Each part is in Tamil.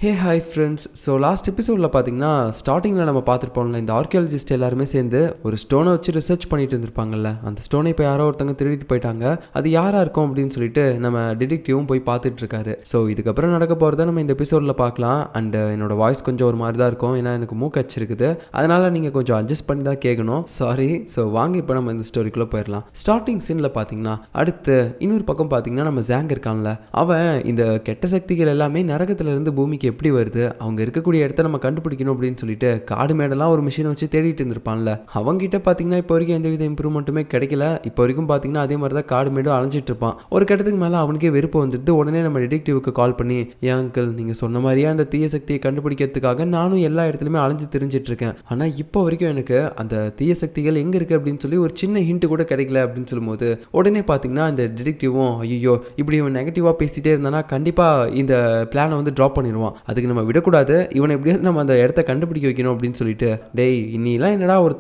Hey hi friends. So last எபிசோடில் பார்த்தீங்கன்னா ஸ்டார்டிங்கில் நம்ம பார்த்துருப்போம்ல, இந்த ஆர்கியாலஜிஸ்ட் எல்லாருமே சேர்ந்து ஒரு ஸ்டோனை வச்சு ரிசர்ச் பண்ணிட்டு இருந்திருப்பாங்கல்ல. அந்த ஸ்டோனை இப்போ யாரோ ஒருத்தங்க திருடிட்டு போயிட்டாங்க. அது யாராக இருக்கும் அப்படின்னு சொல்லிட்டு நம்ம டிடெக்டிவும் போய் பார்த்துட்டு இருக்காரு. ஸோ இதுக்கப்புறம் நடக்க போகிறத நம்ம இந்த எபிசோடில் பார்க்கலாம். அண்ட் என்னோட வாய்ஸ் கொஞ்சம் ஒரு மாதிரி தான் இருக்கும், ஏன்னா எனக்கு மூக்கு அடிச்சிருக்குது. அதனால் நீங்கள் கொஞ்சம் அட்ஜஸ்ட் பண்ணி தான் கேட்கணும், சாரி. ஸோ வாங்க இப்போ நம்ம இந்த ஸ்டோரிக்குள்ளே போயிடலாம். ஸ்டார்டிங் சீனில் பார்த்தீங்கன்னா அடுத்து இன்னொரு பக்கம் பார்த்தீங்கன்னா நம்ம ஜாங் இருக்கான்ல, அவன் இந்த கெட்ட சக்திகள் எல்லாமே நரகத்திலிருந்து பூமிக்கு எப்படி வருது, அவங்க இருக்கக்கூடிய இடத்த நம்ம கண்டுபிடிக்கணும் அப்படின்னு சொல்லிட்டு காடு மேடெல்லாம் ஒரு மிஷினை வச்சு தேடிட்டு இருந்திருப்பான்ல. அவங்ககிட்ட பார்த்தீங்கன்னா இப்போ வரைக்கும் எந்தவித இம்ப்ரூவ்மெண்ட்டுமே கிடைக்கல. இப்போ வரைக்கும் பார்த்தீங்கன்னா அதே மாதிரி தான் காடு மேடும் அலைஞ்சிட்டு இருப்பான். ஒரு கட்டத்துக்கு மேலே அவனுக்கே வெறுப்பு வந்துடுது. உடனே நம்ம டிடெக்டிவ்க்கு கால் பண்ணி, ஏன் அங்கிள், நீங்கள் சொன்ன மாதிரியே அந்த தீய சக்தியை கண்டுபிடிக்கிறதுக்காக நானும் எல்லா இடத்துலையுமே அலைஞ்சு தெரிஞ்சிட்டு இருக்கேன். ஆனால் இப்போ வரைக்கும் எனக்கு அந்த தீய சக்திகள் எங்கே இருக்குது அப்படின்னு சொல்லி ஒரு சின்ன ஹிண்ட் கூட கிடைக்கல அப்படின்னு சொல்லும்போது உடனே பார்த்தீங்கன்னா இந்த டிடெக்டிவும், ஐயோ இப்படி இவன் நெகட்டிவாக பேசிட்டே இருந்தானா கண்டிப்பாக இந்த பிளானை வந்து ட்ராப் பண்ணிடுவான், அதுக்கு நம்ம விடக்கூடாது, இவனை எப்படியாவது நம்ம அந்த இடத்த கண்டுபிடிக்க வைக்கணும் அப்படின்னு சொல்லிட்டு, டேய் இன்னிலாம் என்னடா ஒரு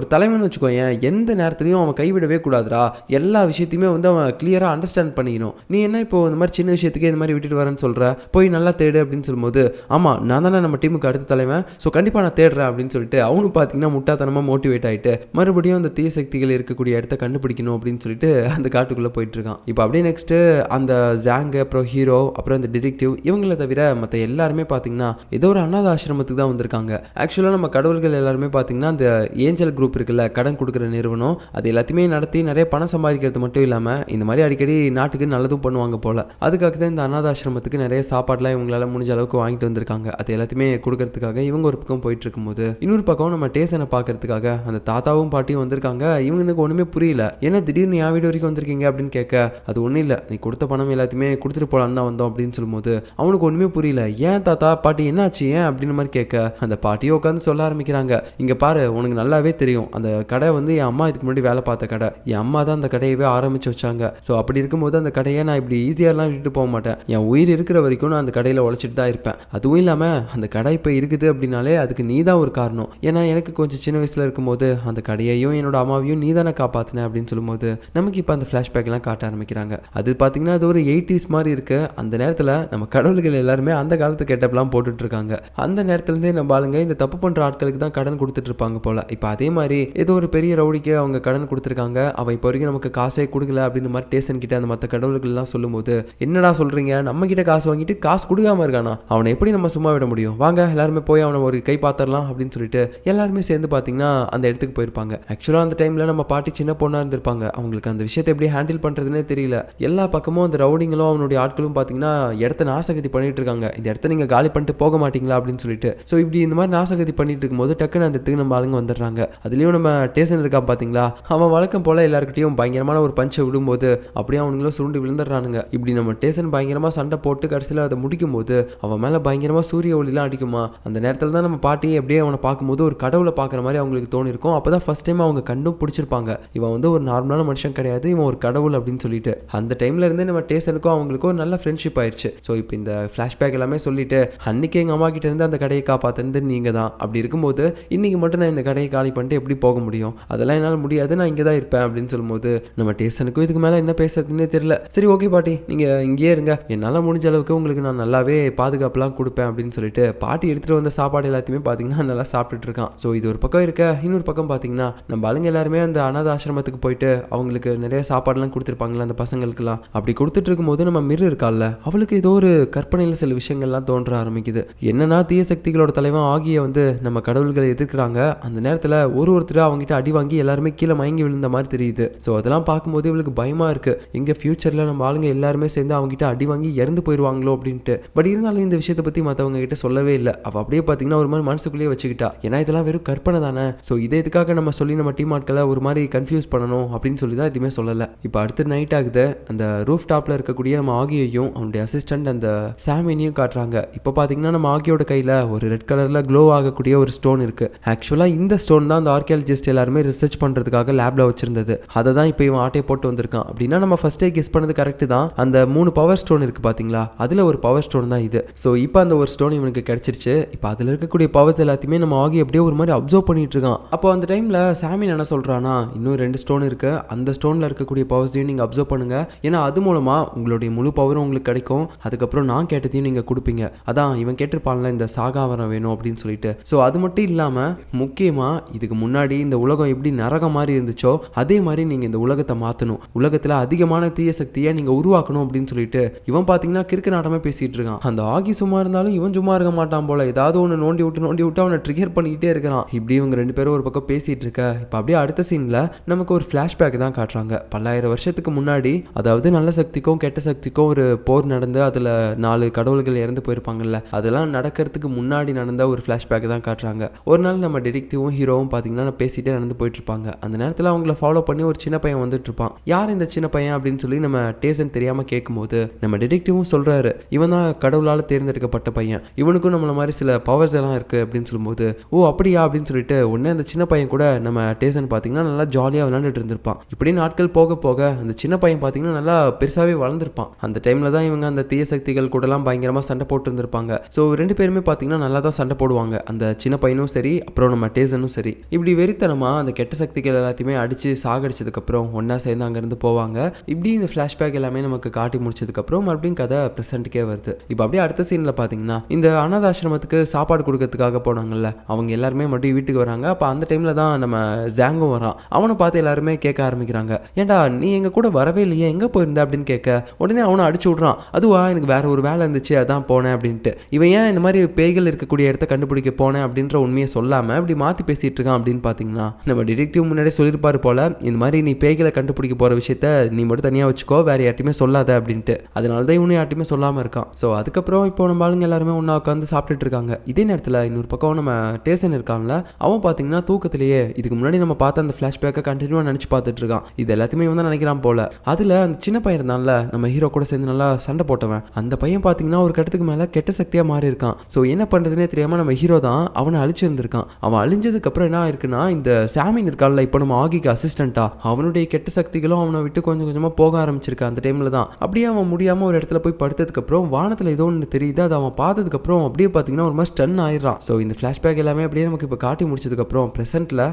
தலைவன் வச்சுக்கோயேன், எந்த நேரத்துலையும் அவன் கைவிடவே கூடாதுடா, எல்லா விஷயத்தையுமே வந்து அவன் கிளியராக அண்டர்ஸ்டாண்ட் பண்ணிக்கணும். நீ என்ன இப்போ இந்த மாதிரி சின்ன விஷயத்துக்கு இந்த மாதிரி விட்டுட்டு வரேன்னு சொல்கிற, போய் நல்லா தேடு அப்படின்னு சொல்லும்போது, ஆமாம் நான் தானே நம்ம டீமுக்கு அடுத்த தலைவன், ஸோ கண்டிப்பாக நான் தேடுறேன் அப்படின்னு சொல்லிட்டு அவனு பார்த்தீங்கன்னா முட்டாத்தனமாக மோட்டிவேட் ஆகிட்டு மறுபடியும் அந்த தீய சக்திகள் இருக்கக்கூடிய இடத்த கண்டுபிடிக்கணும் அப்படின்னு சொல்லிட்டு அந்த காட்டுக்குள்ளே போயிட்டு இருக்கான். இப்போ அப்படியே நெக்ஸ்ட்டு அந்த ஜாங்கு, அப்புறம் ஹீரோ, அப்புறம் அந்த டிடெக்டிவ், இவங்களை தவிர மற்ற எல்லாருமே பார்த்தீங்கன்னா ஏதோ ஒரு அனாத ஆசிரமத்துக்கு தான் வந்திருக்காங்க. ஆக்சுவலாக நம்ம கடவுள்கள் எல்லாருமே பார்த்தீங்கன்னா அந்த ஏஞ்சல் குரூப் இருக்குல்ல, கடன் கொடுக்குற நிறுவனம், அது எல்லாத்தையுமே நடத்தி நிறைய பணம் சம்பாதிக்கிறது மட்டும் இல்லாமல் இந்த மாதிரி அடிக்கடி நாட்டுக்கு நல்லதும் பண்ணுவாங்க போல. அதுக்காக தான் இந்த அனாத ஆசிரமத்துக்கு நிறைய சாப்பாடுலாம் இவங்களால முடிஞ்ச அளவுக்கு வாங்கிட்டு வந்திருக்காங்க. அது எல்லாத்தையுமே கொடுக்கறதுக்காக இவங்க ஒரு பக்கம் போயிட்டு இருக்கும்போது இன்னொரு பக்கம் நம்ம டேசனை பார்க்கறதுக்காக அந்த தாத்தாவும் பாட்டியும் வந்திருக்காங்க. இவங்களுக்கு ஒன்றுமே புரியல, ஏன்னா திடீர்னு என் வீடு வரைக்கும் வந்திருக்கீங்க அப்படின்னு கேட்க, அது ஒன்றும் இல்லை, நீ கொடுத்த பணம் எல்லாத்தையுமே கொடுத்துட்டு போலான்னு தான் வந்தோம் அப்படின்னு சொல்லும்போது அவனுக்கு ஒன்றுமே புரியல. ஏன் தாத்தா பாட்டி என்னாச்சு ஏன் அப்படின்னு மாதிரி கேட்க, அந்த பாட்டியை உட்காந்து சொல்ல ஆரம்பிக்கிறாங்க, இங்கே பாரு உனக்கு நல்லாவே தெரியும், அந்த கடை வந்து என் அம்மா இதுக்கு முன்னாடி வேலை பார்த்த கடை, என் அம்மா தான் அந்த கடையவே ஆரம்பிச்சு வச்சாங்க. ஸோ அப்படி இருக்கும்போது அந்த கடையை நான் இப்படி ஈஸியாகலாம் விட்டுட்டு போக மாட்டேன், என் உயிர் இருக்கிற வரைக்கும் நான் அந்த கடையில் உழைச்சிட்டு தான் இருப்பேன். அதுவும் இல்லாமல் அந்த கடை இப்போ இருக்குது அப்படின்னாலே அதுக்கு நீ தான் ஒரு காரணம், ஏன்னா எனக்கு கொஞ்சம் சின்ன வயசில் இருக்கும்போது அந்த கடையையும் என்னோட அம்மாவையும் நீ தானே காப்பாற்றின அப்படின்னு சொல்லும்போது நமக்கு இப்போ அந்த ஃப்ளாஷ்பேக்லாம் காட்ட ஆரம்பிக்கிறாங்க. அது பார்த்தீங்கன்னா அது ஒரு 80s மாதிரி இருக்கு. அந்த நேரத்தில் நம்ம கடவுள்கள் எல்லாருமே அந்த காலத்து கெட்டப்லாம் போட்டுட்டு இருக்காங்க. அந்த நேரத்துலேருந்தே நம்ம ஆளுங்க இந்த தப்பு பண்ணுற ஆட்களுக்கு தான் கடன் கொடுத்துட்டு இருப்பாங்க போல. இப்போ அதே மாதிரி ஏதோ ஒரு பெரிய ரவுடிக்கு அவங்க கடன் கொடுத்துருக்காங்க, அவன் இப்போ வரைக்கும் நமக்கு காசே கொடுக்கல அப்படின்னு மாதிரி டேசன் கிட்ட அந்த மற்ற கடவுள்கள்லாம் சொல்லும்போது, என்னடா சொல்றீங்க, நம்ம கிட்ட காசு வாங்கிட்டு காசு கொடுக்காம இருக்கானா, அவனை எப்படி நம்ம சும்மா விட முடியும், வாங்க எல்லாருமே போய் அவனை ஒரு கை பார்த்துடலாம் அப்படின்னு சொல்லிட்டு எல்லாருமே சேர்ந்து பார்த்தீங்கன்னா அந்த இடத்துக்கு போயிருப்பாங்க. ஆக்சுவலாக அந்த டைமில் நம்ம பாட்டி சின்ன பொண்ணாக இருந்திருப்பாங்க, அவங்களுக்கு அந்த விஷயத்தை எப்படி ஹேண்டில் பண்ணுறதுனே தெரியல. எல்லா பக்கமும் அந்த ரவுடிங்களும் அவனுடைய ஆட்களும் பார்த்தீங்கன்னா இடத்த நாசகதி பண்ணிட்டு இருக்காங்க, இந்த இடத்த நீங்கள் காலி பண்ணிட்டு போக மாட்டீங்களா அப்படின்னு சொல்லிட்டு. ஸோ இப்படி இந்த மாதிரி நாசகதி பண்ணிட்டு இருக்கும்போது டக்குன்னு அந்த இடத்துக்கு நம்ம ஆளுங்க வந்துடுறாங்க. அதுலேயும் நம்ம டேசன் இருக்கா பார்த்தீங்களா, அவன் வழக்கம் போல எல்லாருக்கிட்டையும் பயங்கரமான ஒரு பஞ்சை விடும்போது அப்படியே அவனுங்களும் சுருண்டு விழுந்துடுறானுங்க. இப்படி நம்ம டேசன் பயங்கரமாக சண்டை போட்டு கடைசியில் அதை முடிக்கும் போது அவன் மேலே பயங்கரமாக சூரிய ஒளிலாம் அடிக்குமா. அந்த நேரத்தில் தான் நம்ம பாட்டி அப்படியே அவனை பார்க்கும்போது ஒரு கடவுளை பார்க்குற மாதிரி அவங்களுக்கு தோணிருக்கும். அப்போ தான் ஃபர்ஸ்ட் டைம் அவங்க கண்டும் பிடிச்சிருப்பாங்க, இவன் வந்து ஒரு நார்மலான மனுஷன் கிடையாது, இவன் ஒரு கடவுள் அப்படின்னு சொல்லிட்டு. அந்த டைம்ல இருந்தே நம்ம டேசனுக்கும் அவங்களுக்கும் ஒரு நல்ல ஃப்ரெண்ட்ஷிப் ஆயிடுச்சு. ஸோ இப்போ இந்த ஃப்ளாஷ்பேக் எல்லாமே சொல்லிட்டு, அன்னைக்கு எங்கள் அம்மா கிட்ட இருந்து அந்த கடையை காப்பாற்றுறது நீங்கள் தான், அப்படி இருக்கும்போது இன்னைக்கு மட்டும் நான் இந்த கடையை காலி பண்ணிட்டு எப்படி போக முடியும், அதெல்லாம் என்னால் முடியாது, நான் இங்கே தான் இருப்பேன் அப்படின்னு சொல்லும்போது நம்ம டேசனுக்கும் இதுக்கு மேலே என்ன பேசுறதுன்னே தெரியல. சரி ஓகே பாட்டி, நீங்கள் இங்கேயே இருங்க, என்னால் முடிஞ்ச அளவுக்கு உங்களுக்கு நான் நல்லாவே பாதுகாப்புலாம் கொடுப்பேன் அப்படின்னு சொல்லிட்டு பாட்டி எடுத்துகிட்டு வந்த சாப்பாடு எல்லாத்தையுமே பார்த்தீங்கன்னா நல்லா சாப்பிட்டுட்டு இருக்கான். ஸோ இது ஒரு பக்கம் இருக்க, இன்னொரு பக்கம் பார்த்தீங்கன்னா நம்ம ஆளுங்க எல்லாருமே அந்த அனாத ஆசிரமத்துக்கு போயிட்டு அவங்களுக்கு நிறைய சாப்பாடுலாம் கொடுத்துருப்பாங்களா அந்த பசங்களுக்குலாம். அப்படி கொடுத்துட்டு இருக்கும்போது நம்ம மிரு இருக்கால, அவளுக்கு ஏதோ ஒரு கற்பனையில் சில விஷயங்கள்லாம் தோன்ற ஆரம்பிக்குது. என்னன்னா தீய சக்திகளோட தலைவன் ஆகிய வந்து நம்ம கடவுள்களை எதிர்க்கிறாங்க. அந்த நேரத்தில் ஒருத்தர் அவங்ககிட்ட அடி வாங்கி எல்லாருமே கீழே மயங்கி விழுந்த மாதிரி தெரியுது. ஸோ அதெல்லாம் பார்க்கும்போது இவளுக்கு பயமா இருக்கு, எங்க ஃபியூச்சர்ல நம்ம ஆளுங்க எல்லாருமே சேர்ந்து அவங்ககிட்ட அடி வாங்கி இறந்து போயிடுவாங்களோ அப்படின்ட்டு. பட் இருந்தாலும் இந்த விஷயத்தை பத்தி மற்றவங்க கிட்ட சொல்லவே இல்லை. அவ அப்படியே பார்த்தீங்கன்னா ஒரு மாதிரி மனசுக்குள்ளேயே வச்சுக்கிட்டா, ஏன்னா இதெல்லாம் வெறும் கற்பனை தானே, ஸோ இதை இதுக்காக நம்ம சொல்லி நம்ம டீம் ஆட்களை ஒரு மாதிரி கன்ஃபியூஸ் பண்ணணும் அப்படின்னு சொல்லி தான் எதுவுமே சொல்லலை. இப்போ அடுத்து நைட் ஆகுது. அந்த ரூஃப் டாப்ல இருக்கக்கூடிய நம்ம ஆகியையும் அவனுடைய அசிஸ்டன்ட் அந்த சாமினியும் காட்டுறாங்க. இப்போ பார்த்தீங்கன்னா நம்ம ஆகியோட கையில் ஒரு ரெட் கலரில் க்ளோ ஆகக்கூடிய ஒரு ஸ்டோன் இருக்கு. ஆக்சுவலாக இந்த ஸ்டோன் தான் அந்த ஆர்கியாலஜிஸ்ட் எல்லாருமே ரிசர்ச் பண்ணுறதுக்காக லேப்ல வச்சிருந்தது. அதை தான் இப்போ இவன் ஆட்டையை போட்டு வந்திருக்கான். அப்படின்னா நம்ம ஃபர்ஸ்டே கெஸ் பண்ணது கரெக்ட் தான். அந்த 3 பவர் ஸ்டோன் இருக்கு பார்த்தீங்களா, அதில் ஒரு பவர் ஸ்டோன் தான் இது. ஸோ இப்போ அந்த ஒரு ஸ்டோன் இவனுக்கு கிடைச்சிருச்சு. இப்போ அதில் இருக்கக்கூடிய பவர்ஸ் எல்லாத்தையுமே நம்ம ஆகி அப்படியே ஒரு மாதிரி அப்சர்வ் பண்ணிட்டு இருக்கான். அப்போ அந்த டைமில் சாமின் என்ன சொல்கிறானா, இன்னும் 2 ஸ்டோன் இருக்கு, அந்த ஸ்டோனில் இருக்கக்கூடிய பவர்ஸையும் நீங்கள் அப்சர்வ் பண்ணுங்க, ஏன்னா அது மூலமாக உங்களுடைய முழு பவரும் உங்களுக்கு கிடைக்கும், அதுக்கப்புறம் நான் கேட்டதையும் நீங்கள் கொடுப்பீங்க கண்டுபிடிப்பீங்க. அதான் இவன் கேட்டிருப்பான்ல இந்த சாகாவரம் வேணும் அப்படின்னு சொல்லிட்டு. ஸோ அது மட்டும் இல்லாமல் முக்கியமாக இதுக்கு முன்னாடி இந்த உலகம் எப்படி நரகம் மாதிரி இருந்துச்சோ அதே மாதிரி நீங்கள் இந்த உலகத்தை மாற்றணும், உலகத்தில் அதிகமான தீய சக்தியை நீங்கள் உருவாக்கணும் அப்படின்னு சொல்லிட்டு இவன் பார்த்தீங்கன்னா கிறுக்கு நாட்டமே பேசிகிட்டு இருக்கான். அந்த ஆகி சும்மா இருந்தாலும் இவன் சும்மா இருக்க மாட்டான் போல, ஏதாவது ஒன்று நோண்டி விட்டு அவனை ட்ரிகர் பண்ணிக்கிட்டே இருக்கிறான். இப்படி இவங்க 2 பேரும் ஒரு பக்கம் பேசிகிட்டு இருக்க இப்போ அப்படியே அடுத்த சீனில் நமக்கு ஒரு ஃப்ளாஷ்பேக் தான் காட்டுறாங்க. பல்லாயிரம் வருஷத்துக்கு முன்னாடி, அதாவது நல்ல சக்திக்கும் கெட்ட சக்திக்கும் ஒரு போர் நடந்து அதில் 4 கடவுள்கள் இறந்து போயிருப்பாங்கல்ல, அதெல்லாம் நடக்கிறதுக்கு முன்னாடி நடந்த ஒரு ஃப்ளாஷ்பேக் தான் காட்டுறாங்க. ஒரு நாள் நம்ம டிடெக்டிவும் ஹீரோவும் பார்த்தீங்கன்னா பேசிகிட்டே நடந்து போயிட்டு இருப்பாங்க. அந்த நேரத்தில் அவங்கள ஃபாலோ பண்ணி ஒரு சின்ன பையன் வந்துட்டு இருப்பான். யார் இந்த சின்ன பையன் அப்படின்னு சொல்லி நம்ம டேசன் தெரியாமல் கேட்கும்போது நம்ம டிடெக்டிவும் சொல்கிறாரு, இவன் தான் கடவுளால் தேர்ந்தெடுக்கப்பட்ட பையன், இவனுக்கும் நம்மள மாதிரி சில பவர்ஸ் எல்லாம் இருக்குது அப்படின்னு சொல்லும்போது, ஓ அப்படியா அப்படின்னு சொல்லிட்டு உடனே அந்த சின்ன பையன் கூட நம்ம டேசன் பார்த்தீங்கன்னா நல்லா ஜாலியாக விளையாண்டுட்டு இருந்திருப்பான். இப்படி நாட்கள் போக போக அந்த சின்ன பையன் பார்த்தீங்கன்னா நல்லா பெருசாகவே வளர்ந்துருப்பான். அந்த டைமில் தான் இவங்க அந்த தீய சக்திகள் கூடலாம் பயங்கரமாக சண்டை போட்டு இருந்திருப்பாங்க. ஸோ 2 பேருமே பார்த்தீங்கன்னா நல்லா தான் சண்டை போடுவாங்க, அந்த சின்ன பையனும் சரி அப்புறம் நம்ம டேசனும் சரி. இப்படி வெறித்தனமாக அந்த கெட்ட சக்திகள் எல்லாத்தையுமே அடித்து சாகடிச்சதுக்கப்புறம் ஒன்றா சேர்ந்து அங்கேருந்து போவாங்க. இப்படி இந்த ஃப்ளாஷ்பேக் எல்லாமே நமக்கு காட்டி முடிச்சதுக்கப்புறம் மறுபடியும் கதை ப்ரெசென்ட்டுக்கே வருது. இப்போ அப்படியே அடுத்த சீனில் பார்த்தீங்கன்னா இந்த அனாதாசிரமத்துக்கு சாப்பாடு கொடுக்கறதுக்காக போனாங்கல்ல, அவங்க எல்லாருமே மறுபடியும் வீட்டுக்கு வராங்க. அப்போ அந்த டைமில் தான் நம்ம ஜாங்கும் வரான். அவனை பார்த்து எல்லாருமே கேட்க ஆரம்பிக்கிறாங்க, ஏன்டா நீ எங்கள் கூட வரவே இல்லையே, எங்கே போயிருந்த அப்படின்னு கேட்க உடனே அவனை அடிச்சு விட்றான். அதுவா எனக்கு வேற ஒரு வேலை இருந்துச்சு அதான் போனேன் அப்படின்ட்டு. இவன் ஏன் இந்த மாதிரி பேய்கள் இருக்கக்கூடிய இடத்த கண்டுபிடிக்க போனேன் அப்படின்ற உண்மையை சொல்லாமல் இப்படி மாற்றி பேசிட்டு இருக்கான் அப்படின்னு பார்த்தீங்கன்னா நம்ம டிடெக்டிவ் முன்னாடியே சொல்லியிருப்பாரு போல, இந்த மாதிரி நீ பேய்களை கண்டுபிடிக்க போகிற விஷயத்த நீ மட்டும் தனியாக வச்சுக்கோ, வேற யார்ட்டையுமே சொல்லாத அப்படின்ட்டு. அதனால தான் இவனு யார்ட்டையுமே சொல்லாமல் இருக்கான். ஸோ அதுக்கப்புறம் இப்போ நம்ம ஆளுங்க எல்லாருமே ஒன்றா உட்காந்து சாப்பிட்டுட்டு இருக்காங்க. இதே நேரத்தில் இன்னொரு பக்கம் நம்ம டேசன் இருக்கான்ல, அவன் பார்த்தீங்கன்னா தூக்கத்திலேயே இதுக்கு முன்னாடி நம்ம பார்த்த அந்த ஃப்ளாஷ்பேக்கை கண்டினியூவாக நினச்சி பார்த்துட்டு இருக்கான். இது எல்லாத்தையுமே இவன் தான் நினைக்கிறான் போல. அதில் அந்த சின்ன பையன் இருந்தான்ல நம்ம ஹீரோ கூட சேர்ந்து நல்லா சண்டை போட்டவன், அந்த பையன் பார்த்தீங்கன்னா ஒரு கட்டத்துக்கு மேலே கெட்ட சக்தியாக மாறி இருக்கான். ஸோ என்ன பண்ணுறதுனே தெரியாமல் நம்ம ஹீரோ தான் அவனை அழிச்சிருந்திருக்கான். அவன் அழிஞ்சதுக்கப்புறம் என்ன ஆயிருக்குன்னா, இந்த சாமின் இருக்கான்ல இப்போ நம்ம ஆகிக்கு அசிஸ்டண்டா, அவனுடைய கெட்ட சக்திகளும் அவனை விட்டு கொஞ்சம் கொஞ்சமாக போக ஆரம்பிச்சிருக்கான். அந்த டைமில் தான் அப்படியே அவன் முடியாமல் ஒரு இடத்துல போய் படுத்ததுக்கப்புறம் வானத்தில் ஏதோ ஒன்று தெரியுது. அதை அவன் பார்த்ததுக்கப்புறம் அப்படியே பார்த்தீங்கன்னா ஒரு மாதிரி ஸ்டன் ஆயிடுறான். ஸோ இந்த ஃப்ளாஷ்பேக் எல்லாமே அப்படியே நமக்கு இப்போ காட்டி முடிச்சதுக்கப்புறம் ப்ரெசென்ட்டில்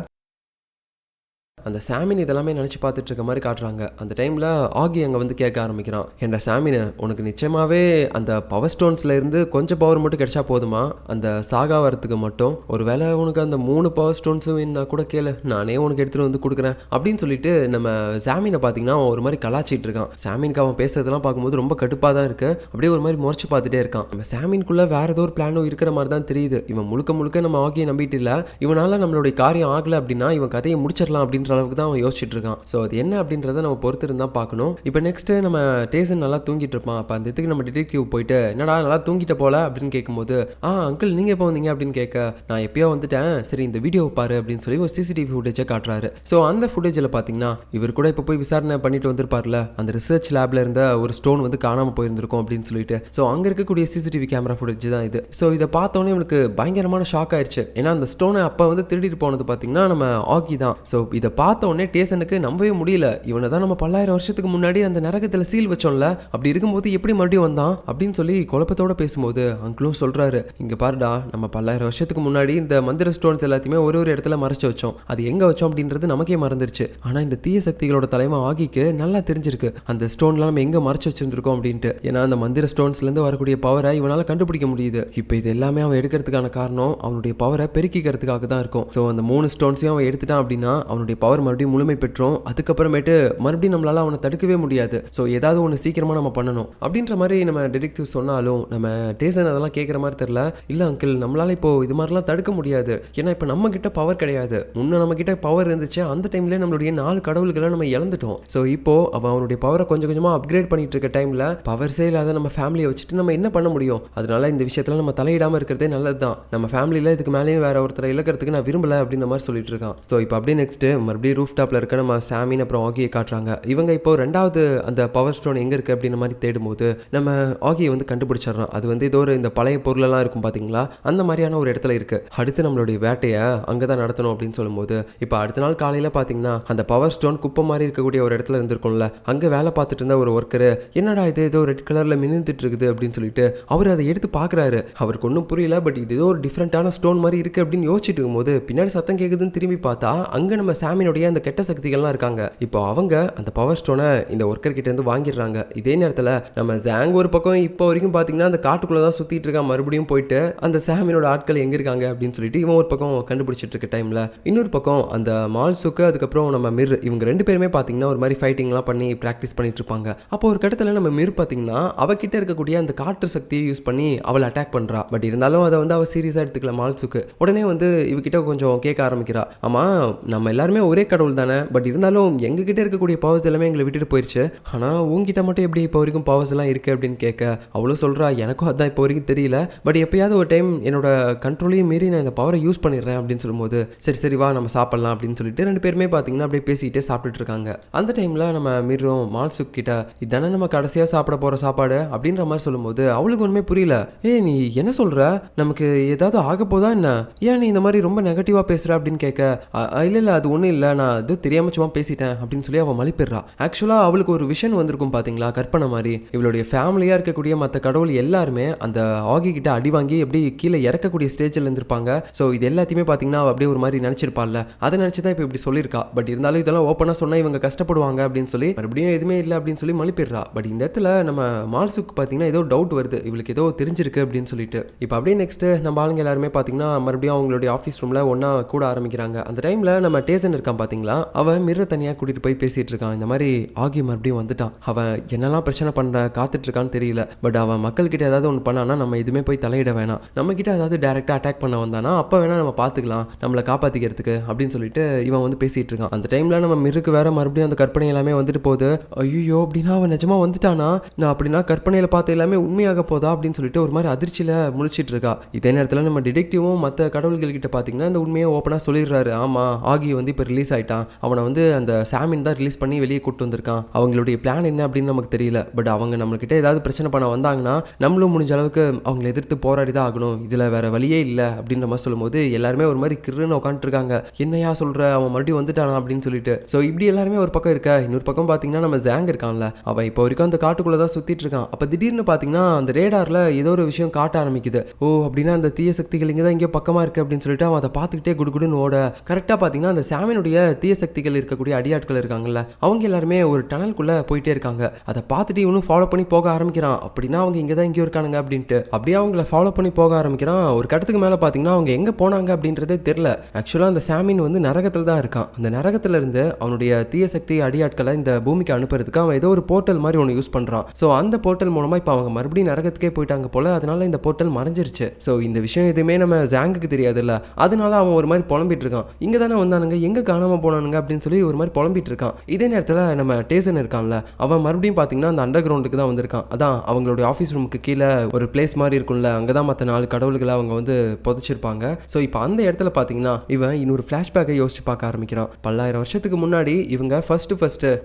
அந்த சாமின் இதெல்லாமே நினச்சி பார்த்துட்டு இருக்க மாதிரி காட்டுறாங்க. அந்த டைமில் ஆகி அங்கே வந்து கேட்க ஆரம்பிக்கிறான், ஏன்டா சாமின், உனக்கு நிச்சயமாகவே அந்த பவர் ஸ்டோன்ஸில் இருந்து கொஞ்சம் பவர் மட்டும் கிடைச்சா போதுமா அந்த சாகா வரத்துக்கு மட்டும்? ஒரு வேளை உனக்கு அந்த 3 பவர் ஸ்டோன்ஸும் வேணும்னா கூட கேளு, நானே உனக்கு எடுத்துகிட்டு வந்து கொடுக்குறேன் அப்படின்னு சொல்லிட்டு நம்ம சாமினை பார்த்தீங்கன்னா அவன் ஒரு மாதிரி கலாச்சிட்டு இருக்கான். சாமினுக்கு அவன் பேசுறதெல்லாம் பார்க்கும்போது ரொம்ப கடுப்பாக தான் இருக்கு. அப்படியே ஒரு மாதிரி முறைச்சு பார்த்துட்டே இருக்கான். நம்ம சாமின்குள்ளே வேற ஏதோ ஒரு பிளானும் இருக்கிற மாதிரி தான் தெரியுது. இவன் முழுக்க முழுக்க நம்ம ஆகியை நம்பிட்டு இல்லை, இவனால நம்மளுடைய காரியம் ஆகலை அப்படின்னா இவன் கதையை முடிச்சிடலாம் அப்படின்ற அளவுக்கு தான் அவன் யோசிச்சுட்டு இருக்கான். ஸோ அது என்ன அப்படின்றத நம்ம பொறுத்து இருந்தால் பார்க்கணும். இப்போ நெக்ஸ்ட் நம்ம டேசன் நல்லா தூங்கிட்டு இருப்பான். அப்போ அந்த இதுக்கு நம்ம டிடெக்டிவ் போயிட்டு, என்னடா நல்லா தூங்கிட்ட போல அப்படின்னு கேட்கும்போது, அங்கிள் நீங்கள் எப்போ வந்தீங்க அப்படின்னு கேட்க, நான் எப்பயோ வந்துட்டேன், சரி இந்த வீடியோ பாரு அப்படின்னு சொல்லி ஒரு சிசிடிவி ஃபுட்டேஜை காட்டுறாரு. ஸோ அந்த ஃபுட்டேஜில் பார்த்தீங்கன்னா இவர் கூட இப்போ போய் விசாரணை பண்ணிட்டு வந்திருப்பார்ல, அந்த ரிசர்ச் லேப்ல இருந்த ஒரு ஸ்டோன் வந்து காணாமல் போயிருந்திருக்கும் அப்படின்னு சொல்லிட்டு. ஸோ அங்கே இருக்கக்கூடிய சிசிடிவி கேமரா ஃபுட்டேஜ் தான் இது. ஸோ இதை பார்த்தோன்னே இவனுக்கு பயங்கரமான ஷாக் ஆயிடுச்சு. ஏன்னா அந்த ஸ்டோனை அப்போ வந்து திருடிட்டு போனது பார்த்தீங்கன்னா நம்ம ஆகி தான். ஸோ இதை பார்த்த உடனே டேசனுக்கு நம்பவே முடியல. இவனை தான் நம்ம 10,000 வருஷத்துக்கு முன்னாடி அந்த நரகத்தில் சீல் வச்சோம்ல, அப்படி இருக்கும்போது எப்படி மறுபடியும் வந்தான் அப்படின்னு சொல்லி குழப்பத்தோட பேசும்போது அங்கிளும் சொல்றாரு, இங்க பாருடா, நம்ம 10,000 வருஷத்துக்கு முன்னாடி இந்த மந்திர ஸ்டோன்ஸ் எல்லாத்தையுமே ஒரு இடத்துல மறைச்சு வச்சோம். அது எங்க வச்சோம் அப்படின்றது நமக்கே மறந்துருச்சு. ஆனா இந்த தீய சக்திகளோட தலைமை ஆகிக்கு நல்லா தெரிஞ்சிருக்கு அந்த ஸ்டோன்லாம் நம்ம எங்க மறைச்சு வச்சிருந்திருக்கோம் அப்படின்ட்டு. ஏன்னா அந்த மந்திர ஸ்டோன்ஸ்ல இருந்து வரக்கூடிய பவரை இவனால கண்டுபிடிக்க முடியுது. இப்போ இது எல்லாமே அவன் எடுக்கிறதுக்கான காரணம் அவனுடைய பவரை பெருக்கிக்கிறதுக்காக தான் இருக்கும். ஸோ அந்த 3 ஸ்டோன்ஸையும் அவன் எடுத்துட்டான் அப்படின்னா அவனுடைய பவர் மறுபடியும் முழுமை பெற்றோம். அதுக்கப்புறமேட்டு மறுபடியும் நம்மளால அவனை தடுக்கவே முடியாது. ஸோ ஏதாவது ஒன்று சீக்கிரமா நம்ம பண்ணணும் அப்படின்ற மாதிரி நம்ம டிடெக்டிவ் சொன்னாலும் நம்ம டேசன் அதெல்லாம் கேட்குற மாதிரி தெரியல. இல்லை அங்கிள், நம்மளால இப்போ இது மாதிரிலாம் தடுக்க முடியாது. ஏன்னா இப்போ நம்ம கிட்ட பவர் கிடையாது. முன்ன நம்ம கிட்ட பவர் இருந்துச்சு, அந்த டைம்ல நம்மளுடைய 4 கடவுள்களை நம்ம இழந்துட்டோம். ஸோ இப்போ அவனுடைய பவரை கொஞ்சம் கொஞ்சமா அப்கிரேட் பண்ணிட்டு இருக்க டைம்ல பவர்ஸே இல்லாத நம்ம ஃபேமிலியை வச்சுட்டு நம்ம என்ன பண்ண முடியும்? அதனால இந்த விஷயத்துல நம்ம தலையிடாம இருக்கிறதே நல்லது தான். நம்ம ஃபேமிலியில இதுக்கு மேலேயும் வேற ஒருத்தரை இழக்கிறதுக்கு நான் விரும்பல அப்படின்ற மாதிரி சொல்லிட்டு இருக்கான். ஸோ இப்போ அப்படியே நெக்ஸ்ட் மறுபடியும் ரூஃப் டாப்ல இருக்க நம்ம சாமின் அப்புறம் ஆகியை காட்டுறாங்க. இவங்க இப்போ 2வது அந்த பவர் ஸ்டோன் எங்க இருக்கு அப்படின்ற மாதிரி தேடும்போது நம்ம ஆகியை வந்து கண்டுபிடிச்சிடறான். அது வந்து ஏதோ ஒரு இந்த பழைய பொருளெல்லாம் இருக்கும் பாத்தீங்களா, அந்த மாதிரியான ஒரு இடத்துல இருக்கு. அடுத்து நம்மளுடைய வேட்டையை அங்கதான் நடத்தணும் அப்படின்னு சொல்லும்போது இப்போ அடுத்த நாள் காலையில பாத்தீங்கன்னா அந்த பவர் ஸ்டோன் குப்பை மாதிரி இருக்கக்கூடிய ஒரு இடத்துல இருந்திருக்கும்ல, அங்க வேலை பார்த்துட்டு இருந்த ஒரு ஒர்க்கர், என்னடா இது ஏதோ ரெட் கலர்ல மின்னிட்டு இருக்குது அப்படின்னு சொல்லிட்டு அவர் அதை எடுத்து பாக்குறாரு. அவருக்கு ஒன்றும் புரியல, பட் இது ஏதோ ஒரு டிஃப்ரெண்டான ஸ்டோன் மாதிரி இருக்கு அப்படின்னு யோசிச்சுட்டு இருக்கும்போது பின்னாடி சத்தம் கேக்குதுன்னு திரும்பி பார்த்தா அங்க நம்ம சாமினை சாமினுடைய அந்த கெட்ட சக்திகள்லாம் இருக்காங்க. இப்போ அவங்க அந்த பவர் ஸ்டோனை இந்த ஒர்க்கர் கிட்ட இருந்து வாங்கிடுறாங்க. இதே நேரத்தில் நம்ம ஜாங் ஒரு பக்கம் இப்போ வரைக்கும் பார்த்தீங்கன்னா அந்த காட்டுக்குள்ளே தான் சுற்றிட்டு இருக்கான். மறுபடியும் போயிட்டு அந்த சாமினோட ஆட்கள் எங்கே இருக்காங்க அப்படின்னு சொல்லிட்டு இவன் ஒரு பக்கம் கண்டுபிடிச்சிட்டு இருக்க டைமில் இன்னொரு பக்கம் அந்த மால்சுக்கு அதுக்கப்புறம் நம்ம மிர் இவங்க 2 பேருமே பார்த்தீங்கன்னா ஒரு மாதிரி ஃபைட்டிங்லாம் பண்ணி ப்ராக்டிஸ் பண்ணிட்டு இருப்பாங்க. அப்போ ஒரு கட்டத்தில் நம்ம மிர் பார்த்தீங்கன்னா அவகிட்ட இருக்கக்கூடிய அந்த காற்று சக்தியை யூஸ் பண்ணி அவளை அட்டாக் பண்ணுறா. பட் இருந்தாலும் அதை வந்து அவள் சீரியஸாக எடுத்துக்கல மால்சுக்கு. உடனே வந்து இவகிட்ட கொஞ்சம் கேட்க ஆரம்பிக்கிறா. ஆமாம், நம்ம எல்லாருமே ஒரே கடவுள் தானே, பட் இருந்தாலும் எங்ககிட்ட இருக்கக்கூடிய பவர்ஸ் எல்லாமே எங்களை விட்டுட்டு போயிடுச்சு. ஆனால் உங்ககிட்ட மட்டும் எப்படி இப்போ வரைக்கும் பவர்ஸ் எல்லாம் இருக்குது அப்படின்னு கேட்க அவ்வளோ சொல்கிறா. எனக்கும் அதான் இப்போ வரைக்கும் தெரியல, பட் எப்பயாவது ஒரு டைம் என்னோட கண்ட்ரோலையும் மீறி நான் இந்த பவரை யூஸ் பண்ணிடுறேன் அப்படின்னு சொல்லும்போது சரி சரி வா நம்ம சாப்பிட்லாம் அப்படின்னு சொல்லிட்டு 2 பேருமே பார்த்தீங்கன்னா அப்படியே பேசிக்கிட்டே சாப்பிட்டுட்டு இருக்காங்க. அந்த டைமில் நம்ம மீறும் மால்சுக் கிட்ட இதானே நம்ம கடைசியாக சாப்பிட போகிற சாப்பாடு அப்படின்ற மாதிரி சொல்லும்போது அவளுக்கு ஒன்றுமே புரியல. நீ என்ன சொல்கிற, நமக்கு ஏதாவது ஆக போதா என்ன, ஏன் நீ இந்த மாதிரி ரொம்ப நெகட்டிவாக பேசுகிற அப்படின்னு கேட்க இல்லை இல்லை அது ஒன்றும் இல்லை, நான் எதுவும் தெரியாம சும்மா பேசிட்டேன் அப்படின்னு சொல்லி அவள் மலிப்பிடுறா. ஆக்சுவலாக அவளுக்கு ஒரு விஷன் வந்திருக்கும் பார்த்தீங்களா, கற்பனை மாதிரி. இவளுடைய ஃபேமிலியாக இருக்கக்கூடிய மற்ற கடவுள் எல்லாருமே அந்த ஆகி கிட்ட அடி வாங்கி எப்படி கீழே இறக்கக்கூடிய ஸ்டேஜில் இருந்திருப்பாங்க. ஸோ இது எல்லாத்தையுமே பார்த்தீங்கன்னா அப்படியே ஒரு மாதிரி நினச்சிருப்பாள்ல, அதை நினச்சி தான் இப்போ இப்படி சொல்லியிருக்கா. பட் இருந்தாலும் இதெல்லாம் ஓப்பனாக சொன்னால் இவங்க கஷ்டப்படுவாங்க அப்படின்னு சொல்லி மறுபடியும் எதுவுமே இல்லை அப்படின்னு சொல்லி மலிப்பிடுறா. பட் இந்த இடத்துல நம்ம மால்சுக்கு பார்த்தீங்கன்னா ஏதோ டவுட் வருது, இவளுக்கு ஏதோ தெரிஞ்சிருக்கு அப்படின்னு சொல்லிட்டு. இப்போ அப்படியே நெக்ஸ்ட் நம்ம ஆளுங்க எல்லாருமே பார்த்தீங்கன்னா மறுபடியும் அவங்களுடைய ஆஃபீஸ் ரூமில் ஒன்றா கூட ஆரம்பிக்கிறாங்க. அந்த டைமில் நம்ம டேசன் இருக்கான் பார்த்தீங்களா, அவன் மிர்ரை தனியாக கூட்டிகிட்டு போய் பேசிகிட்டு இருக்கான். இந்த மாதிரி ஆகி மறுபடியும் வந்துட்டான், அவன் என்னெல்லாம் பிரச்சனை பண்ணுற காத்துட்டு இருக்கான்னு தெரியல, பட் அவன் மக்கள்கிட்ட ஏதாவது ஒன்று பண்ணானா நம்ம எதுவுமே போய் தலையிட வேணாம், நம்ம கிட்ட ஏதாவது டேரெக்டாக அட்டாக் பண்ண வந்தானா அப்போ வேணா நம்ம பார்த்துக்கலாம் நம்மளை காப்பாற்றிக்கிறதுக்கு அப்படின்னு சொல்லிட்டு இவன் வந்து பேசிகிட்டு இருக்கான். அந்த டைமில் நம்ம மிருக்கு வேற மறுபடியும் அந்த கற்பனை எல்லாமே வந்துட்டு போகுது. ஐயோ அப்படின்னா அவன் நிஜமாக வந்துட்டானா, நான் அப்படின்னா கற்பனையில் பார்த்து எல்லாமே உண்மையாக போதா அப்படின்னு சொல்லிட்டு ஒரு மாதிரி அதிர்ச்சியில் முழிச்சிட்டு இருக்கா. இதே நேரத்தில் நம்ம டிடெக்டிவும் மற்ற கடவுள்கள் கிட்ட பார்த்தீங்கன்னா இந்த உண்மையை ஓப்பனாக சொல்லிடுறாரு. ஆமாம், ஆகி வந்து இப்போ ரிலீஸ் ஆகிட்டான், அவனை வந்து அந்த சாமின் தான் ரிலீஸ் பண்ணி வெளியே கூப்பிட்டு வந்திருக்கான். அவங்களுடைய பிளான் என்ன அப்படின்னு நமக்கு தெரியல, பட் அவங்க நம்மகிட்ட ஏதாவது பிரச்சனை பண்ண வந்தாங்கன்னா நம்மளும் முடிஞ்ச அளவுக்கு அவங்களை எதிர்த்து போராடி தான் ஆகணும், இதில் வேற வழியே இல்லை அப்படின்ற மாதிரி சொல்லும்போது எல்லாருமே ஒரு மாதிரி கிருன்னு உட்காந்துருக்காங்க. என்னையா சொல்கிற, அவன் மறுபடியும் வந்துட்டானா அப்படின்னு சொல்லிட்டு. ஸோ இப்படி எல்லாருமே ஒரு பக்கம் இருக்க, இன்னொரு பக்கம் பார்த்தீங்கன்னா நம்ம ஜாங் இருக்கான்ல, அவன் இப்போ வரைக்கும் அந்த காட்டுக்குள்ளே தான் சுற்றிட்டு இருக்கான். அப்போ திடீர்னு பார்த்தீங்கன்னா அந்த ரேடாரில் ஏதோ ஒரு விஷயம் காட்ட ஆரம்பிக்குது. ஓ அப்படின்னா அந்த தீய சக்திகள் இங்கே தான் இங்கே பக்கமாக இருக்குது அப்படின்னு சொல்லிட்டு அவன் அதை பார்த்துக்கிட்டே குடுகுடுன்னு ஓட கரெக்டாக பார்த்தீங்கன்னா அந்த சாமினுடைய தீய சக்திகள் இருக்கக்கூடிய அடியாட்கள் இருக்காங்கல்ல, அவங்க எல்லாருமே ஒரு டனல்குள்ளே போயிட்டே இருக்காங்க. அதை பார்த்துட்டு இவனும் ஃபாலோ பண்ணி போக ஆரம்பிக்கிறான். அப்படின்னா அவங்க இங்கே தான் இங்கேயும் இருக்கானுங்க அப்படின்ட்டு அப்படியே அவங்கள ஃபாலோ பண்ணி போக ஆரம்பிக்கிறான். ஒரு கடத்துக்கு மேலே பார்த்தீங்கன்னா அவங்க எங்கே போனாங்க அப்படின்றதே தெரியல. ஆக்சுவலாக அந்த சாமின் வந்து நரகத்தில் தான் இருக்கான். அந்த நரகத்தில் இருந்து அவனுடைய தீய சக்தி அடியாட்களை இந்த பூமிக்கு அனுப்புறதுக்கு அவன் ஏதோ ஒரு போர்ட்டல் மாதிரி ஒன்று யூஸ் பண்ணுறான். ஸோ அந்த போர்ட்டல் மூலமாக இப்போ அவங்க மறுபடியும் நரகத்துக்கே போயிட்டாங்க போல, அதனால இந்த போர்ட்டல் மறைஞ்சிருச்சு. ஸோ இந்த விஷயம் எதுவுமே நம்ம ஜாங்குக்கு தெரியாதுல்ல, அதனால அவன் ஒரு மாதிரி புலம்பிட்டு இருக்கான். இங்கே தானே வந்தானுங்க, எங்கே காணாமல் போனானுங்க அப்படின்னு சொல்லி ஒரு மாதிரி புலம்பிட்டு இருக்கான். இதே நேரத்தில் நம்ம டேசன் இருக்கான்ல, அவன் மறுபடியும் பார்த்தீங்கன்னா அந்த அண்டர் கிரவுண்டுக்கு தான் வந்திருக்கான். அதான் அவங்களுடைய ஆஃபீஸ் ரூமுக்கு கீழே ஒரு பிளேஸ் மாதிரி இருக்கும்ல, அங்கே தான் மற்ற 4 கடவுள்களை அவங்க வந்து புதைச்சிருப்பாங்க. ஸோ இப்போ அந்த இடத்துல பார்த்தீங்கன்னா இவன் இன்னொரு ஃப்ளாஷ்பேக்கை யோசிச்சு பார்க்க ஆரம்பிக்கிறான். பல்லாயிரம் வருஷத்துக்கு முன்னாடி இவங்க ஃபர்ஸ்ட்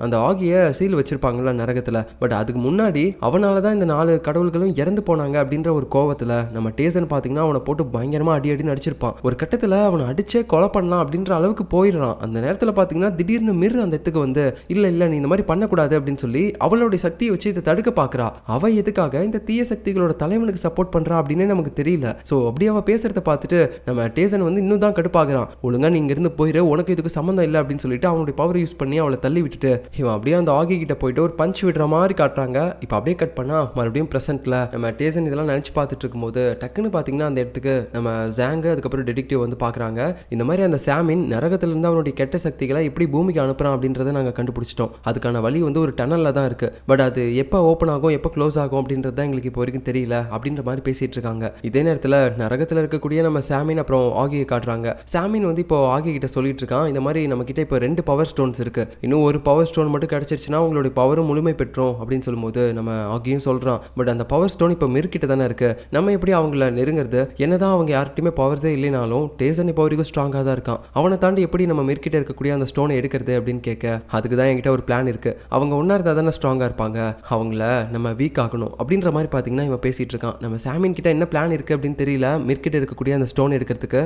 அந்த ஆகிய சீல் வச்சிருப்பாங்கல்ல நரகத்தில், பட் அதுக்கு முன்னாடி அவனால தான் இந்த 4 கடவுள்களும் இறந்து போனாங்க அப்படின்ற ஒரு கோவத்தில் நம்ம டேசன் பார்த்தீங்கன்னா அவனை போட்டு பயங்கரமாக அடி நடிச்சிருப்பான். ஒரு கட்டத்தில் அவனை அடிச்சே கொலை பண்ணலாம் அப்படின்ற அளவுக்கு போயிடுறான். அந்த நேரத்தில் பார்த்தீங்கன்னா திடீர்னு மிர் அந்த இடத்துக்கு வந்து இல்லை நீ இந்த மாதிரி பண்ணக்கூடாது அப்படின்னு சொல்லி அவளுடைய சக்தியை வச்சு இதை தடுக்க பார்க்குறா. அவ எதுக்காக இந்த தீய சக்திகளோட தலைவனுக்கு சப்போர்ட் பண்ணுறா அப்படின்னே நமக்கு தெரியல. ஸோ அப்படியே அவள் பேசுறத பார்த்துட்டு நம்ம டேசன் வந்து இன்னும் தான் கடுப்பாகிறான். ஒழுங்கா நீ இங்கிருந்து போயிரு, உனக்கு இதுக்கு சம்மந்தம் இல்லை அப்படின்னு சொல்லிட்டு அவனுடைய பவர் யூஸ் பண்ணி அவளை தள்ளி விட்டுட்டு இவன் அப்படியே அந்த ஆகி கிட்ட போயிட்டு ஒரு பஞ்ச் விடுற மாதிரி காட்டுறாங்க. இப்போ அப்படியே கட் பண்ணா மறுபடியும் ப்ரெசென்ட்ல நம்ம டேசன் இதெல்லாம் நினச்சி பார்த்துட்டு இருக்கும்போது டக்குன்னு பார்த்தீங்கன்னா அந்த இடத்துக்கு நம்ம ஜாங்கு அதுக்கப்புறம் டிடெக்டிவ் வந்து பார்க்குறாங்க. இந்த மாதிரி அந்த சாமின் நரகத்திலிருந்து அவனுடைய கெட்ட சக்திகளை எப்படி பூமிக்கு அனுப்புறான் அப்படின்றத நாங்கள் கண்டுபிடிச்சிட்டோம். அதுக்கான வழி வந்து ஒரு டனலில் தான் இருக்குது. பட் அது எப்போ ஓப்பன் ஆகும் எப்போ க்ளோஸ் ஆகும் அப்படின்றது தான் எங்களுக்கு இப்போ வரைக்கும் தெரியல அப்படின்ற மாதிரி பேசிகிட்டு இருக்காங்க. இதே நேரத்தில் நரகத்தில் இருக்கக்கூடிய நம்ம சாமின் அப்புறம் ஆகியை காட்டுறாங்க. சாமின் வந்து இப்போ ஆகி கிட்ட சொல்லிட்டு இருக்கான், இந்த மாதிரி நம்ம கிட்ட இப்போ 2 பவர் ஸ்டோன்ஸ் இருக்கு, இன்னும் ஒரு பவர் ஸ்டோன் மட்டும் கிடைச்சிருச்சுன்னா உங்களுடைய பவரும் முழுமை பெற்றோம் அப்படின்னு சொல்லும்போது நம்ம ஆகியும் சொல்றான், பட் அந்த பவர் ஸ்டோன் இப்போ மிர் கிட்ட தானே இருக்கு, நம்ம எப்படி அவங்கள நெருங்கிறது, என்னதான் அவங்க யார்கிட்டயுமே பவர்ஸே இல்லைனாலும் டேசன் இப்போ வரைக்கும் ஸ்ட்ராங்காக தான் இருக்கான், அவனை தாண்டி எப்படி நம்ம மிர் கிட்ட இருக்கக்கூடிய அந்த ஸ்டோனை எடுக்கிறது அப்படின்னு கேட்க அதுக்கு தான் என்கிட்ட ஒரு பிளான் இருக்கு, அவங்க ஒன்றா இருந்தால் தானே ஸ்ட்ராங்காக இருப்பாங்க, அவங்கள நம்ம வீக் ஆகணும் அப்படின்ற மாதிரி பார்த்தீங்கன்னா இவன் பேசிட்டு இருக்கான். நம்ம சாமின் கிட்ட என்ன பிளான் இருக்கு அப்படின்னு தெரியல மிர் கிட்ட இருக்கக்கூடிய அந்த ஸ்டோன் எடுக்கிறதுக்கு.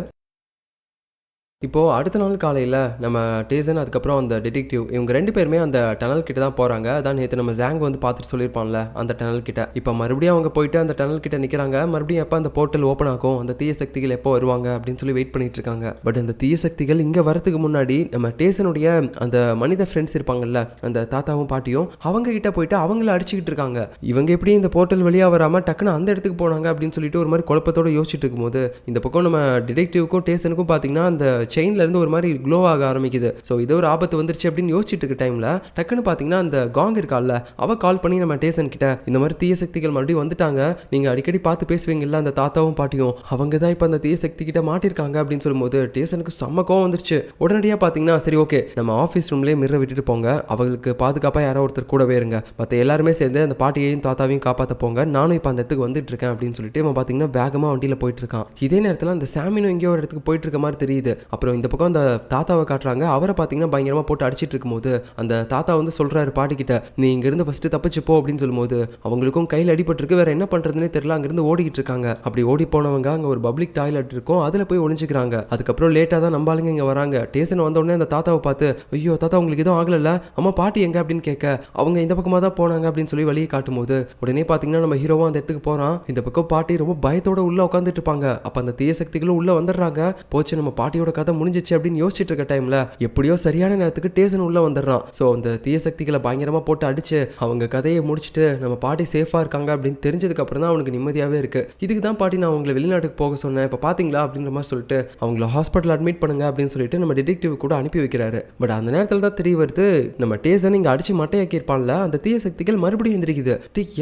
இப்போ அடுத்த நாள் காலையில் நம்ம டேசன் அதுக்கப்புறம் அந்த டிடெக்டிவ் இவங்க 2 பேருமே அந்த டனல் கிட்ட தான் போகிறாங்க. அதான் நேற்று நம்ம ஜாங் வந்து பார்த்துட்டு சொல்லியிருப்பான்ல அந்த டனல் கிட்ட. இப்போ மறுபடியும் அவங்க போயிட்டு அந்த டனல் கிட்ட நிற்கிறாங்க. மறுபடியும் எப்போ அந்த போர்ட்டல் ஓப்பன் ஆகும், அந்த தீய சக்திகள் எப்போ வருவாங்க அப்படின்னு சொல்லி வெயிட் பண்ணிட்டு இருக்காங்க. பட் அந்த தீய சக்திகள் இங்கே வரதுக்கு முன்னாடி நம்ம டேசனுடைய அந்த மனித ஃப்ரெண்ட்ஸ் இருப்பாங்கல்ல, அந்த தாத்தாவும் பாட்டியும், அவங்க கிட்ட போயிட்டு அவங்கள அடிச்சுக்கிட்டு இருக்காங்க. இவங்க எப்படி இந்த போர்ட்டல் வெளியாக வராமல் டக்குன்னு அந்த இடத்துக்கு போனாங்க அப்படின்னு சொல்லிட்டு ஒரு மாதிரி குழப்பத்தோட யோசிச்சுட்டு இருக்கும்போது இந்த பக்கம் நம்ம டிடெக்டிவ்க்கும் டேசனுக்கும் பார்த்தீங்கன்னா அந்த செயின்ல இருந்து ஒரு மாதிரி க்ளோ ஆக ஆரம்பிக்குது. ஸோ இது ஒரு ஆபத்து வந்துருச்சு அப்படின்னு யோசிச்சுட்டு இருக்க டைம்ல டக்குன்னு பார்த்தீங்கன்னா அந்த காங் இருக்கால, அவ கால் பண்ணி நம்ம டேசன் கிட்ட இந்த மாதிரி தீய சக்திகள் மறுபடியும் வந்துட்டாங்க, நீங்க அடிக்கடி பார்த்து பேசுவீங்கல்ல அந்த தாத்தாவும் பாட்டியும், அவங்க தான் இப்போ அந்த தீய சக்தி கிட்ட மாட்டிருக்காங்க அப்படின்னு சொல்லும்போது டேசனுக்கு செம்ம கோவம் வந்துருச்சு. உடனடியாக பார்த்தீங்கன்னா சரி ஓகே நம்ம ஆஃபீஸ் ரூம்லேயே மிர்ரை விட்டுட்டு போங்க, அவங்களுக்கு பாதுகாப்பாக யாரோ ஒருத்தர் கூடவே இருங்க, மற்ற எல்லாருமே சேர்ந்து அந்த பாட்டியையும் தாத்தாவையும் காப்பாற்ற போங்க, நானும் இப்போ அந்த இடத்துக்கு வந்துட்டு இருக்கேன் அப்படின்னு சொல்லிட்டு இவன் பார்த்தீங்கன்னா வேகமாக வண்டியில் போயிட்டு இருக்கான். இதே நேரத்தில் அந்த சாமினும் எங்கேயோ ஒரு இடத்துக்கு போயிட்டு இருக்க மாதிரி தெரியுது. அப்புறம் இந்த பக்கம் அந்த தாத்தாவை காட்டுறாங்க. அவரை பார்த்தீங்கன்னா பயங்கரமாக போட்டு அடிச்சிட்டு இருக்கும்போது அந்த தாத்தா வந்து சொல்றாரு பாட்டிக்கிட்ட, நீ இங்கிருந்து ஃபர்ஸ்ட் தப்பிச்சு போ அப்படின்னு சொல்லும்போது அவங்களுக்கும் கையில் அடிபட்டிருக்கு, வேற என்ன பண்றதுன்னே தெரியல, அங்கிருந்து ஓடிக்கிட்டு இருக்காங்க. அப்படி ஓடி போனவங்க அங்கே ஒரு பப்ளிக் டாய்லெட் இருக்கும், அதில் போய் ஒளிஞ்சுக்கிறாங்க. அதுக்கப்புறம் லேட்டாக தான் நம்பாளுங்க இங்கே வராங்க. டேசன் வந்த உடனே அந்த தாத்தாவை பார்த்து, ஐயோ தாத்தா உங்களுக்கு எதுவும் ஆகல, அம்மா பாட்டி எங்க அப்படின்னு கேட்க, அவங்க இந்த பக்கமாக தான் போனாங்க அப்படின்னு சொல்லி வழியை காட்டும் போது உடனே பார்த்தீங்கன்னா நம்ம ஹீரோவா அந்த இடத்துக்கு போறான். இந்த பக்கம் பாட்டி ரொம்ப பயத்தோட உள்ள உட்காந்துட்டு இருப்பாங்க. அப்ப அந்த தீய சக்திகளும் உள்ள வந்துடுறாங்க. போச்சு நம்ம பாட்டியோட கதை முடிஞ்சிச்சு அப்படின்னு யோசிச்சுட்டு இருக்க டைம்ல எப்படியோ சரியான நேரத்துக்கு டேசன் உள்ள வந்துடுறான். ஸோ அந்த தீய சக்திகளை பயங்கரமா போட்டு அடிச்சு அவங்க கதையை முடிச்சுட்டு நம்ம பாட்டி சேஃபா இருக்காங்க அப்படின்னு தெரிஞ்சதுக்கு அப்புறம் தான் அவனுக்கு நிம்மதியாவே இருக்கு. இதுக்கு தான் பாட்டி நான் அவங்களை வெளிநாட்டுக்கு போக சொன்னேன், இப்போ பாத்தீங்களா அப்படின்ற மாதிரி சொல்லிட்டு அவங்கள ஹாஸ்பிட்டல் அட்மிட் பண்ணுங்க அப்படின்னு சொல்லிட்டு நம்ம டிடெக்டிவ் கூட அனுப்பி வைக்கிறாரு. பட் அந்த நேரத்தில் தான் தெரிய வருது நம்ம டேசன் இங்க அடிச்சு மட்டையாக்கி இருப்பான்ல, அந்த தீய சக்திகள் மறுபடியும் எந்திரிக்குது.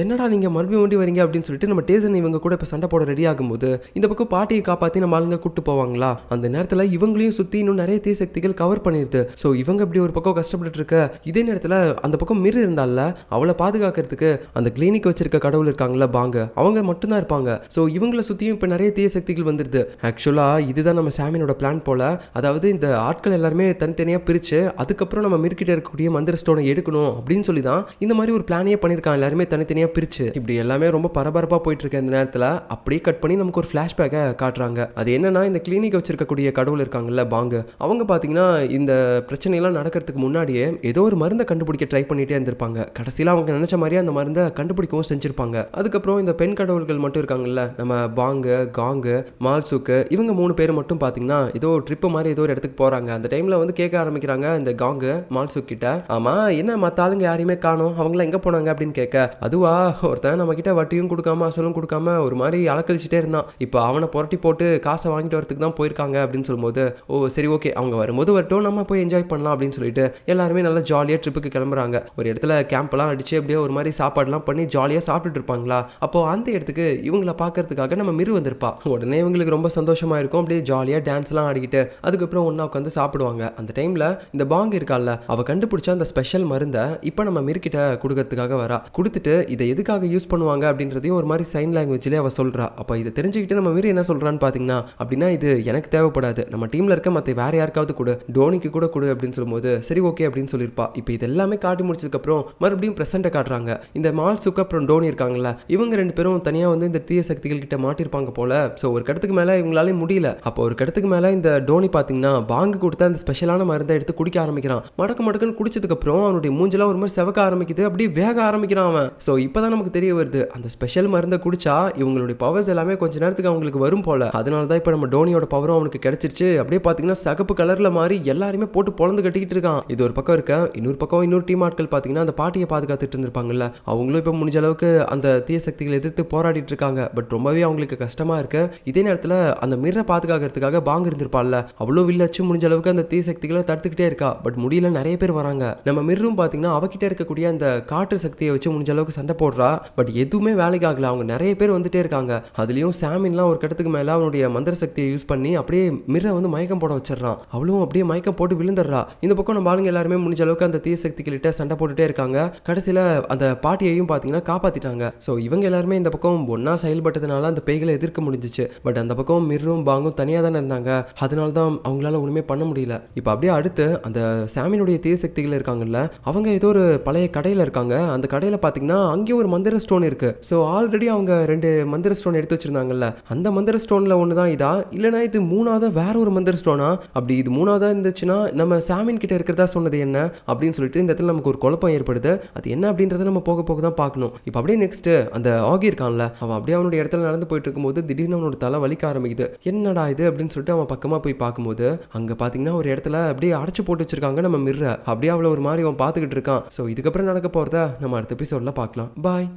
என்னடா நீங்க மறுபடியும் வண்டி வரீங்க அப்படின்னு சொல்லிட்டு நம்ம டேசன் இவங்க கூட இப்போ சண்டை போட ரெடி ஆகும்போது இந்த பக்கம் பாட்டியை காப்பாற்றி நம்ம ஆளுங்க கூட்டு போவாங்களா, அந்த நேரத்தில் இவங்களையும் சுற்றி இன்னும் நிறைய தீய சக்திகள் கவர் பண்ணிடுது. ஸோ இவங்க இப்படி ஒரு பக்கம் கஷ்டப்பட்டு இருக்க இதே நேரத்தில் அந்த பக்கம் மிரு இருந்தால அவளை பாதுகாக்கிறதுக்கு அந்த கிளினிக் வச்சிருக்க கடவுள் இருக்காங்களா பாங்க, அவங்க மட்டும்தான் இருப்பாங்க. ஸோ இவங்களை சுற்றியும் இப்போ நிறைய தீய சக்திகள் வந்துடுது. ஆக்சுவலாக இதுதான் நம்ம சாமியனோட பிளான் போல. அதாவது இந்த ஆட்கள் எல்லாருமே தனித்தனியாக பிரித்து அதுக்கப்புறம் நம்ம மிருக்கிட்ட இருக்கக்கூடிய மந்திர ஸ்டோனை எடுக்கணும் அப்படின்னு சொல்லி தான் இந்த மாதிரி ஒரு பிளானே பண்ணியிருக்காங்க. எல்லாருமே தனித்தனியாக பிரித்து இப்படி எல்லாமே ரொம்ப பரபரப்பாக போயிட்டு இருக்க இந்த நேரத்தில் அப்படியே கட் பண்ணி நமக்கு ஒரு ஃப்ளாஷ்பேக்கை காட்டுறாங்க. அது என்னன்னா இந்த கிளினிக் வச்சிருக்கக்கூடிய கடவுள் இருக்காங்கல்ல பாங்கு, அவங்க பார்த்தீங்கன்னா இந்த பிரச்சனைலாம் நடக்கிறதுக்கு முன்னாடியே ஏதோ ஒரு மருந்தை கண்டுபிடிக்க ட்ரை பண்ணிட்டே இருந்திருப்பாங்க. கடைசியில் அவங்க நினைச்ச மாதிரியே அந்த மருந்தை கண்டுபிடிக்கவும் செஞ்சிருப்பாங்க. அதுக்கப்புறம் இந்த பெண் கடவுள்கள் மட்டும் இருக்காங்கல்ல, நம்ம பாங்கு, காங்கு, மால்சுக்கு, இவங்க 3 பேர் மட்டும் பார்த்தீங்கன்னா ஏதோ ட்ரிப்பு மாதிரி ஏதோ ஒரு இடத்துக்கு போறாங்க. அந்த டைம்ல வந்து கேட்க ஆரம்பிக்கிறாங்க இந்த காங்கு மால்சு கிட்ட, ஆமா என்ன மற்ற ஆளுங்க யாரையுமே காணோம், அவங்களாம் எங்க போனாங்க அப்படின்னு கேட்க, அதுவா ஒருத்தன் நம்ம கிட்ட வட்டியும் கொடுக்காம அசலும் கொடுக்காம ஒரு மாதிரி அலக்கழிச்சிட்டே இருந்தான், இப்போ அவனை புரட்டி போட்டு காசை வாங்கிட்டு வரதுக்கு தான் போயிருக்காங்க அப்படின்னு சொல்லும்போது, ஓ சரி ஓகே அவங்க வரும்போது வரட்டும், நம்ம போய் என்ஜாய் பண்ணலாம் அப்படின்னு சொல்லிட்டு எல்லாருமே நல்லா ஜாலியாக ட்ரிப்புக்கு கிளம்புறாங்க. ஒரு இடத்துல கேம்ப்லாம் அடிச்சு அப்படியே ஒரு மாதிரி சாப்பாடுலாம் பண்ணி ஜாலியாக சாப்பிட்டுட்டு இருப்பாங்களா, அப்போ அந்த இடத்துக்கு இவங்களை பார்க்கறதுக்காக நம்ம மிரு வந்திருப்பா. உடனே இவங்களுக்கு ரொம்ப சந்தோஷமா இருக்கும். அப்படியே ஜாலியாக டான்ஸ்லாம் ஆடிக்கிட்டு அதுக்கப்புறம் ஒன்றா உட்காந்து சாப்பிடுவாங்க. அந்த டைம்ல இந்த பாங் இருக்கால, அவ கண்டுபிடிச்ச அந்த ஸ்பெஷல் மருந்தை இப்போ நம்ம மிருக்கிட்ட கொடுக்கறதுக்காக வரா. கொடுத்துட்டு இதை எதுக்காக யூஸ் பண்ணுவாங்க அப்படின்றதையும் ஒரு மாதிரி சைன் லாங்குவேஜ்லேயே அவ சொல்றா. அப்போ இதை தெரிஞ்சுக்கிட்டு நம்ம மிரு என்ன சொல்றான்னு பார்த்தீங்கன்னா, அப்படின்னா இது எனக்கு தேவைப்படாது, நம்ம டீம்ல இருக்க மற்ற வேற யாருக்காவது கொடு, டோனிக்கு கூட கொடு அப்படின்னு சொல்லும்போது சரி ஓகே அப்படின்னு சொல்லியிருப்பா. இப்போ இது எல்லாமே காட்டி முடிச்சதுக்கப்புறம் மறுபடியும் ப்ரெசென்ட்டை காட்டுறாங்க. இந்த மால்சுக்கு அப்புறம் டோனி இருக்காங்கல்ல, இவங்க 2 பேரும் தனியாக வந்து இந்த தீய சக்திகள் கிட்ட மாட்டிருப்பாங்க போல. ஸோ ஒரு கடத்துக்கு மேலே இவங்களாலே முடியல. அப்போ ஒரு கடத்துக்கு மேலே இந்த டோனி பார்த்தீங்கன்னா பாங்கு கொடுத்த அந்த ஸ்பெஷலான மருந்தை எடுத்து குடிக்க ஆரம்பிக்கிறான். மடக்குன்னு குடிச்சதுக்கு அப்புறம் அவனுடைய மூஞ்செல்லாம் ஒரு மாதிரி செவக்க ஆரம்பிக்குது, அப்படியே வேக ஆரம்பிக்கிறான் அவன். ஸோ இப்போதான் நமக்கு தெரிய வருது அந்த ஸ்பெஷல் மருந்தை குடிச்சா இவங்களுடைய பவர்ஸ் எல்லாமே கொஞ்ச நேரத்துக்கு அவங்களுக்கு வரும் போல. அதனால தான் இப்போ நம்ம டோனியோட பவரும் அவனுக்கு கிடைச்சிருச்சு. அப்படியே பார்த்தீங்கன்னா சகப்பு கலர்ல மாதிரி எல்லாருமே போட்டு பொழந்து கட்டிக்கிட்டு இருக்கான். இது ஒரு பக்கம் இருக்க, இன்னொரு பக்கம் இன்னொரு டீம் ஆட்கள் பார்த்தீங்கன்னா அந்த பாட்டியை பாதுகாத்துட்டு இருந்திருப்பாங்கல்ல, அவங்களும் இப்போ முடிஞ்ச அளவுக்கு அந்த தீய சக்திகளை எதிர்த்து போராடிட்டு இருக்காங்க. பட் ரொம்பவே அவங்களுக்கு கஷ்டமா இருக்கு. இதே நேரத்தில் அந்த மிர்ரை பாதுகாக்கிறதுக்காக பாங்கு இருந்திருப்பாள்ல, அவ்வளோ வில்லச்சு முடிஞ்ச அளவுக்கு அந்த தீய சக்திகளை தடுத்துக்கிட்டே இருக்கா. பட் முடியல, நிறைய பேர் வராங்க. நம்ம மிர்ரும் பார்த்தீங்கன்னா அவகிட்ட இருக்கக்கூடிய அந்த காற்று சக்தியை வச்சு முடிஞ்ச அளவுக்கு சண்டை போடுறா. பட் எதுவுமே வேலைக்கு ஆகல, அவங்க நிறைய பேர் வந்துட்டே இருக்காங்க. அதுலயும் சாமின்லாம் ஒரு கடத்துக்கு மேல அவனுடைய மந்திர சக்தியை யூஸ் பண்ணி அப்படியே மிர்ரை வந்து மயக்கம் போட வச்சிடறான். அவளும் அப்படியே மயக்கம் போட்டு விழுந்துடுறா. இந்த பக்கம் நம்ம ஆளுங்க எல்லாருமே முடிஞ்ச அளவுக்கு அந்த தீய சக்திகிட்ட சண்டை போட்டுட்டே இருக்காங்க. கடைசியில அந்த பாட்டியையும் பார்த்தீங்கன்னா காப்பாத்திட்டாங்க. ஸோ இவங்க எல்லாருமே இந்த பக்கம் ஒன்னா செயல்பட்டதுனால அந்த பேய்களை எதிர்க்க முடிஞ்சிச்சு. பட் அந்த பக்கம் மிர்ரும் பாங்கும் தனியாக தானே இருந்தாங்க, அதனால தான் அவங்களால ஒண்ணுமே பண்ண முடியல. இப்போ அப்படியே அடுத்து அந்த சாமியினுடைய தீய சக்திகள் இருக்காங்கல்ல, அவங்க ஏதோ ஒரு பழைய கடையில் இருக்காங்க. அந்த கடையில் பார்த்தீங்கன்னா அங்கேயும் ஒரு மந்திர ஸ்டோன் இருக்கு. ஸோ ஆல்ரெடி அவங்க 2 மந்திர ஸ்டோன் எடுத்து வச்சிருந்தாங்கல்ல, அந்த மந்திர ஸ்டோன்ல ஒன்று தான் இதா, இல்லைனா இது 3ஆவது வேற ஒரு வந்தர் ஸ்டோனா, அப்படி இது மூணாவதா இருந்துச்சுன்னா நம்ம சாமின் கிட்ட இருக்கிறதா சொன்னது என்ன அப்படின்னு சொல்லிட்டு இந்த இடத்துல நமக்கு ஒரு குழப்பம் ஏற்படுது. அது என்ன அப்படின்றத நம்ம போக போக தான் பார்க்கணும். இப்போ அப்படியே நெக்ஸ்ட் அந்த ஆகி இருக்கான்ல, அவன் அப்படியே அவனுடைய இடத்துல நடந்து போயிட்டு இருக்கும்போது திடீர்னு அவனோட தலை வலிக்க ஆரம்பிக்குது. என்னடா இது அப்படின்னு சொல்லிட்டு அவன் பக்கமா போய் பார்க்கும்போது அங்க பாத்தீங்கன்னா ஒரு இடத்துல அப்படியே அடைச்சு போட்டு வச்சிருக்காங்க நம்ம மிர்ர. அப்படியே அவளை ஒரு மாதிரி அவன் பார்த்துக்கிட்டு இருக்கான். ஸோ இதுக்கப்புறம் நடக்க போறத நம்ம அடுத்த எபிசோட்ல பார்க்கலாம். பாய்.